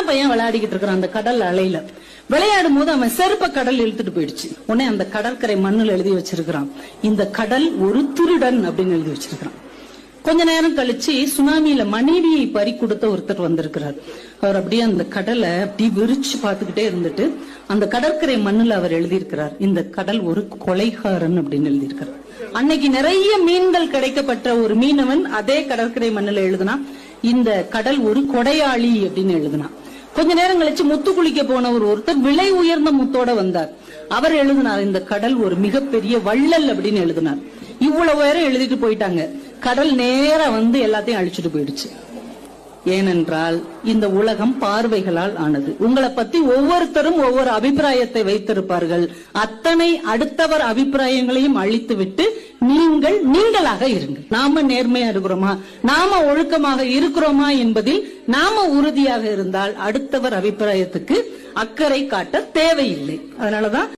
பையன் விளையாடிக்கிட்டு இருக்கிறான் அந்த கடல் அலையில. விளையாடும் போது அவன் செருப்ப கடல் இழுத்துட்டு போயிடுச்சு. உடனே அந்த கடற்கரை மண்ணுல எழுதி வச்சிருக்கிறான், இந்த கடல் ஒரு திருடன் அப்படின்னு எழுதி வச்சிருக்கிறான். கொஞ்ச நேரம் கழிச்சு சுனாமியில மனைவியை பறி கொடுத்த ஒருத்தர் வந்திருக்கிறார். அவர் அப்படியே அந்த கடலை அப்படி விரிச்சு பார்த்துக்கிட்டே இருந்துட்டு அந்த கடற்கரை மண்ணுல அவர் எழுதியிருக்கிறார், இந்த கடல் ஒரு கொலைகாரன் அப்படின்னு எழுதியிருக்கிறார். அன்னைக்கு நிறைய மீன்கள் கிடைக்கப்பட்ட ஒரு மீனவன் அதே கடற்கரை மண்ணுல எழுதுனா, இந்த கடல் ஒரு கொடையாளி அப்படின்னு எழுதுனா. கொஞ்ச நேரம் கழிச்சு முத்து குளிக்க போன ஒருத்தர் விலை உயர்ந்த முத்தோட வந்தார். அவர் எழுதினார், இந்த கடல் ஒரு மிகப்பெரிய வள்ளல் அப்படின்னு எழுதினார். இவ்வளவு பேரும் எழுதிட்டு போயிட்டாங்க. கடல் நேரா வந்து எல்லாத்தையும் அழிச்சுட்டு போயிடுச்சு. ஏனென்றால் இந்த உலகம் பார்வைகளால் ஆனது. உங்களை பத்தி ஒவ்வொருத்தரும் ஒவ்வொரு அபிப்பிராயத்தை வைத்திருப்பார்கள். அத்தனை அடுத்தவர் அபிப்பிராயங்களையும் அழித்துவிட்டு நீங்கள் நீங்களாக இருங்கள். நாம நேர்மையா இருக்கிறோமா, நாம ஒழுக்கமாக இருக்கிறோமா என்பதில் நாம உறுதியாக இருந்தால் அடுத்தவர் அபிப்பிராயத்துக்கு அக்கறை காட்ட தேவையில்லை. அதனாலதான்